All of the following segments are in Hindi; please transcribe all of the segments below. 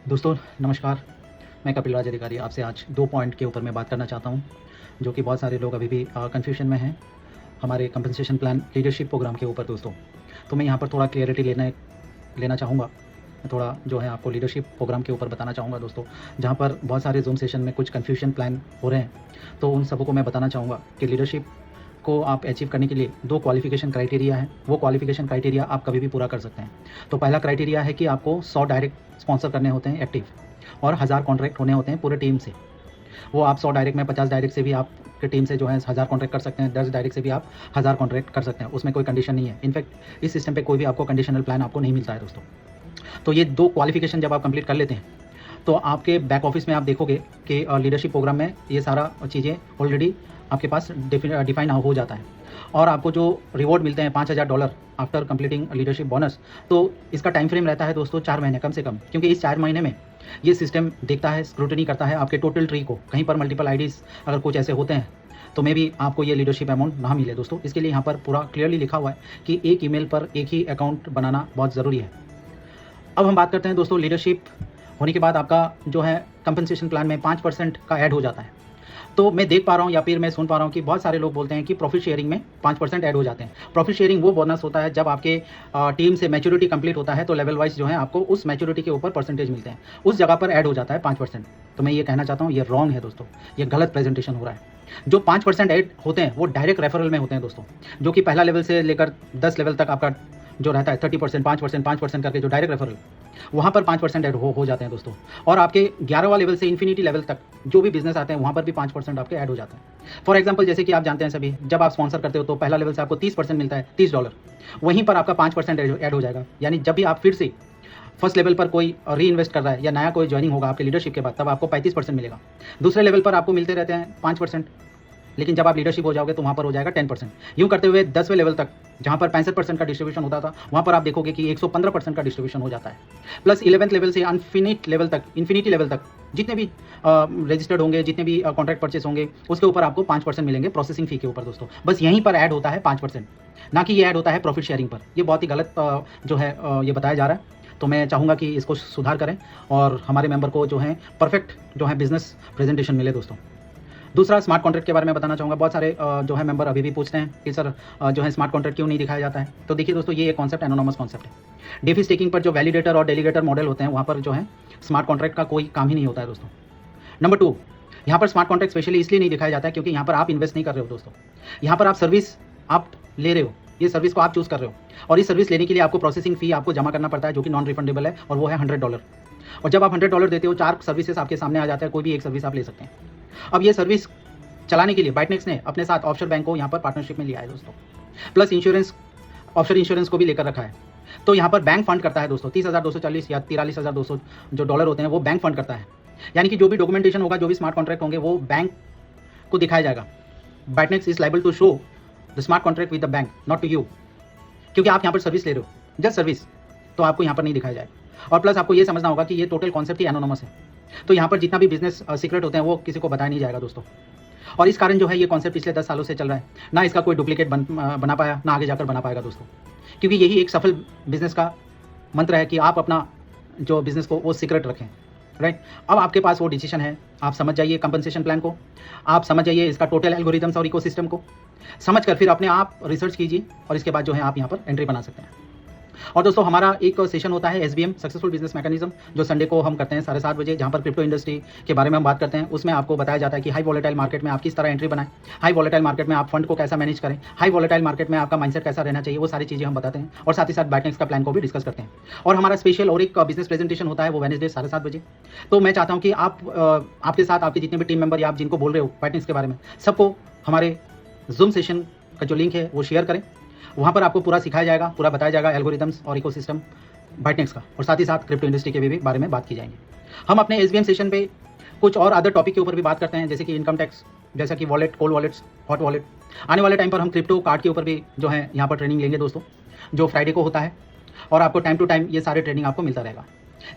दोस्तों नमस्कार। मैं कपिल राज अधिकारी आपसे आज 2 पॉइंट के ऊपर मैं बात करना चाहता हूँ, जो कि बहुत सारे लोग अभी भी कन्फ्यूजन में हैं हमारे कंपनसेशन प्लान लीडरशिप प्रोग्राम के ऊपर दोस्तों। तो मैं यहाँ पर थोड़ा क्लियरिटी लेना चाहूँगा। थोड़ा जो है आपको लीडरशिप प्रोग्राम के ऊपर बताना चाहूँगा दोस्तों, जहाँ पर बहुत सारे ज़ूम सेशन में कुछ कन्फ्यूजन प्लान हो रहे हैं। तो उन सबको मैं बताना चाहूँगा कि लीडरशिप को आप अचीव करने के लिए 2 क्वालिफ़िकेशन क्राइटेरिया है। वो क्वालिफ़िकेशन क्राइटेरिया आप कभी भी पूरा कर सकते हैं। तो पहला क्राइटेरिया है कि आपको 100 डायरेक्ट स्पॉन्सर करने होते हैं एक्टिव, और 1000 कॉन्ट्रैक्ट होने होते हैं पूरे टीम से। वो आप 100 डायरेक्ट में 50 डायरेक्ट से भी आपकी टीम से जो है 1000 कॉन्ट्रैक्ट कर सकते हैं, 10 डायरेक्ट से भी आप 1000 कॉन्ट्रैक्ट कर सकते हैं। उसमें कोई कंडीशन नहीं है। इनफैक्ट इस सिस्टम पे कोई भी आपको कंडीशनल प्लान आपको नहीं मिलता है दोस्तों। तो ये 2 क्वालिफ़िकेशन जब आप कंप्लीट कर लेते हैं, तो आपके बैक ऑफिस में आप देखोगे कि लीडरशिप प्रोग्राम में ये सारा चीज़ें ऑलरेडी आपके पास डिफाइन हो जाता है। और आपको जो रिवॉर्ड मिलते हैं $5000 आफ्टर कंप्लीटिंग लीडरशिप बोनस, तो इसका टाइम फ्रेम रहता है दोस्तों 4 महीने कम से कम, क्योंकि इस 4 महीने में ये सिस्टम देखता है, स्क्रूटनी करता है आपके टोटल ट्री को। कहीं पर मल्टीपल आईडीज़ अगर कुछ ऐसे होते हैं तो मे बी आपको ये लीडरशिप अमाउंट ना मिले दोस्तों। इसके लिए यहाँ पर पूरा क्लियरली लिखा हुआ है कि एक ईमेल पर एक ही अकाउंट बनाना बहुत ज़रूरी है। अब हम बात करते हैं दोस्तों, लीडरशिप होने के बाद आपका जो है कंपनसेशन प्लान में 5% का ऐड हो जाता है। तो मैं देख पा रहा हूँ या फिर मैं सुन पा रहा हूँ कि बहुत सारे लोग बोलते हैं कि प्रॉफिट शेयरिंग में 5% ऐड हो जाते हैं। प्रॉफिट शेयरिंग वो बोनस होता है जब आपके टीम से मैच्योरिटी कंप्लीट होता है, तो लेवल वाइज जो है आपको उस मैच्योरिटी के ऊपर परसेंटेज मिलते हैं, उस जगह पर ऐड हो जाता है 5%। तो मैं ये कहना चाहता हूँ ये रॉन्ग है दोस्तों, ये गलत प्रेजेंटेशन हो रहा है। जो 5% ऐड होते हैं वो डायरेक्ट रेफरल में होते हैं दोस्तों, जो कि पहला लेवल से लेकर 10 लेवल तक आपका जो रहता है 30%, 5%, 5% करके जो डायरेक्ट रेफरल, वहाँ पर 5% ऐड हो जाते हैं दोस्तों। और आपके 11वां लेवल से इन्फिनिटी लेवल तक जो भी बिजनेस आते हैं वहाँ पर भी 5% आपके ऐड हो जाता है। फॉर एग्जांपल जैसे कि आप जानते हैं सभी, जब आप स्पॉन्सर करते हो तो पहला लेवल से आपको 30% मिलता है, $30। वहीं पर आपका 5% ऐड हो जाएगा। यानी जब भी आप फिर से फर्स्ट लेवल पर कोई री इन्वेस्ट कर रहा है या नया कोई ज्वाइनिंग होगा आपके लीडरशिप के बाद, तब आपको 35% मिलेगा। दूसरे लेवल पर आपको मिलते रहते हैं 5%, लेकिन जब आप लीडरशिप हो जाओगे तो वहाँ पर हो जाएगा 10%। यूँ करते हुए 10वें लेवल तक, जहाँ पर 65% का डिस्ट्रीब्यूशन होता था, वहाँ पर आप देखोगे कि 115% का डिस्ट्रीब्यूशन हो जाता है। प्लस 11th लेवल से इन्फिनिटी लेवल तक जितने भी रजिस्टर्ड होंगे, जितने भी कॉन्ट्रैक्ट परचेस होंगे, उसके ऊपर आपको 5% मिलेंगे प्रोसेसिंग फ़ी के ऊपर दोस्तों। बस यहीं पर ऐड होता है 5%, ना कि ये ऐड होता है प्रॉफिट शेयरिंग पर। ये बहुत ही गलत जो है ये बताया जा रहा है। तो मैं चाहूँगा कि इसको सुधार करें और हमारे मेंबर को जो है परफेक्ट जो है बिजनेस प्रेजेंटेशन मिले दोस्तों। दूसरा, स्मार्ट कॉन्ट्रैक्ट के बारे में बताना चाहूँगा। बहुत सारे जो है मेंबर अभी भी पूछते हैं कि सर जो है स्मार्ट कॉन्ट्रैक्ट क्यों नहीं दिखाया जाता है। तो देखिए दोस्तों, ये एक कॉन्सेप्ट एनोनमस कॉन्सेप्ट है। डीफी स्टेकिंग पर जो वैलिडेटर और डेलीगेटर मॉडल होते हैं, वहाँ पर जो है स्मार्ट कॉन्ट्रैक्ट का कोई काम ही नहीं होता है दोस्तों। नंबर 2, यहाँ पर स्मार्ट कॉन्ट्रैक्ट स्पेशली इसलिए नहीं दिखाया जाता है क्योंकि यहाँ पर आप इन्वेस्ट नहीं कर रहे हो दोस्तों। यहाँ पर आप सर्विस आप ले रहे हो, ये सर्विस को आप चूज़ कर रहे हो, और इस सर्विस लेने के लिए आपको प्रोसेसिंग फ़ी आपको जमा करना पड़ता है, जो कि नॉन रिफंडेबल है, और वो है $100। और जब आप $100 देते हो, 4 सर्विसेज आपके सामने आ जाता है, कोई भी एक सर्विस आप ले सकते हैं। अब ये सर्विस चलाने के लिए बाइटनेक्स ने अपने साथ ऑफशोर बैंक को यहाँ पर पार्टनरशिप में लिया है दोस्तों। प्लस इंश्योरेंस, ऑफशोर इंश्योरेंस को भी लेकर रखा है। तो यहाँ पर बैंक फंड करता है दोस्तों। 30,240 या 43,200 जो डॉलर होते हैं वो बैंक फंड करता है। यानी कि जो भी डॉक्यूमेंटेशन होगा, जो भी स्मार्ट कॉन्ट्रैक्ट होंगे, वो बैंक को दिखाया जाएगा। Bytenex is liable to show the smart contract with the bank, not to you, क्योंकि आप यहाँ पर सर्विस ले रहे हो, जस्ट सर्विस, तो आपको यहाँ पर नहीं दिखाया जाएगा। और प्लस आपको ये समझना होगा कि ये टोटल कॉन्सेप्ट ही एनोनमस है। तो यहाँ पर जितना भी बिजनेस सीक्रेट होते हैं वो किसी को बताया नहीं जाएगा दोस्तों। और इस कारण जो है ये कॉन्सेप्ट पिछले 10 सालों से चल रहा है। ना इसका कोई डुप्लीकेट बना पाया, ना आगे जाकर बना पाएगा दोस्तों, क्योंकि यही एक सफल बिजनेस का मंत्र है कि आप अपना जो बिजनेस को वो सीक्रेट रखें, राइट। अब आपके पास वो डिसीजन है, आप समझ जाइए कंपनसेशन प्लान को, आप समझ जाइए इसका टोटल एल्गोरिथम्स और इकोसिस्टम को समझ कर फिर अपने आप रिसर्च कीजिए, और इसके बाद जो है आप यहाँ पर एंट्री बना सकते हैं। और दोस्तों, हमारा एक सेशन होता है SBM, सक्सेसफुल बिजनेस मैकेनिज्म, जो संडे को हम करते हैं 7:30 बजे, जहाँ पर क्रिप्टो इंडस्ट्री के बारे में हम बात करते हैं। उसमें आपको बताया जाता है कि हाई वॉलेटाइल मार्केट में आप किस तरह एंट्री बनाएं, हाई वॉलेटाइल मार्केट में आप फंड को कैसा मैनेज करें, हाई वॉलेटाइल मार्केट में आपका माइंडसेट कैसा रहना चाहिए, वो सारी चीज़ें हम बताते हैं। और साथ ही साथ बाइटनेक्स का प्लान को भी डिस्कस करते हैं। और हमारा स्पेशल और एक बिजनेस प्रेजेंटेशन होता है, वो वेडनेसडे 7:30 बजे। तो मैं चाहता हूँ कि आप आपके साथ आपके जितने भी टीम मेंबर या आप जिनको बोल रहे हो बाइटनेक्स के बारे में, सबको हमारे जूम सेशन का जो लिंक है वो शेयर करें। वहाँ पर आपको पूरा सिखाया जाएगा, पूरा बताया जाएगा एल्गोरिथम्स और इकोसिस्टम बाइटनेक्स का, और साथ ही साथ क्रिप्टो इंडस्ट्री के भी बारे में बात की जाएंगी। हम अपने SBM सेशन पे कुछ और अदर टॉपिक के ऊपर भी बात करते हैं, जैसे कि इनकम टैक्स, जैसा कि wallet, cold wallets, hot wallet. आने वाले टाइम पर हम क्रिप्टो कार्ड के ऊपर भी जो है यहाँ पर ट्रेनिंग लेंगे दोस्तों, जो फ्राइडे को होता है, और आपको टाइम टू टाइम ये सारे ट्रेनिंग आपको मिलता रहेगा।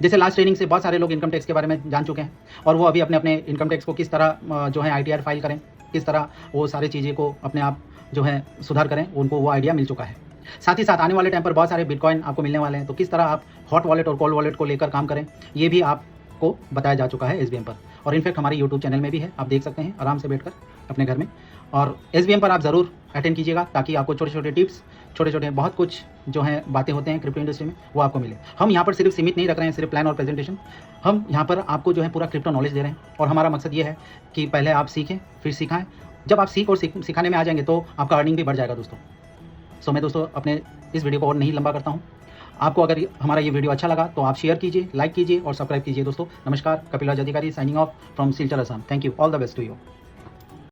जैसे लास्ट ट्रेनिंग से बहुत सारे लोग इनकम टैक्स के बारे में जान चुके हैं, और वो अभी अपने अपने इनकम टैक्स को किस तरह जो है ITR फाइल करें, किस तरह वो सारी चीज़ें को अपने आप जो है सुधार करें, उनको वो आइडिया मिल चुका है। साथ ही साथ आने वाले टाइम पर बहुत सारे बिटकॉइन आपको मिलने वाले हैं, तो किस तरह आप हॉट वॉलेट और कोल्ड वॉलेट को लेकर काम करें, ये भी आप को बताया जा चुका है SBM पर, और इनफैक्ट हमारे यूट्यूब चैनल में भी है, आप देख सकते हैं आराम से बैठकर अपने घर में। और SBM पर आप ज़रूर अटेंड कीजिएगा ताकि आपको छोटे-छोटे टिप्स, छोटे-छोटे बहुत कुछ जो हैं बातें होते हैं क्रिप्टो इंडस्ट्री में, वो आपको मिले। हम यहाँ पर सिर्फ सीमित नहीं रख रहे हैं सिर्फ प्लान और प्रेजेंटेशन, हम यहाँ पर आपको जो है पूरा क्रिप्टो नॉलेज दे रहे हैं, और हमारा मकसद ये है कि पहले आप सीखें फिर सिखाएँ। जब आप सीख और सिखाने में आ जाएंगे तो आपका अर्निंग भी बढ़ जाएगा दोस्तों। सो मैं दोस्तों अपने इस वीडियो को और नहीं लंबा करता हूँ। आपको अगर हमारा ये वीडियो अच्छा लगा तो आप शेयर कीजिए, लाइक कीजिए और सब्सक्राइब कीजिए दोस्तों। नमस्कार, Kapil Raj Adhikari signing off from Silchar Assam. Thank you, all the best to you.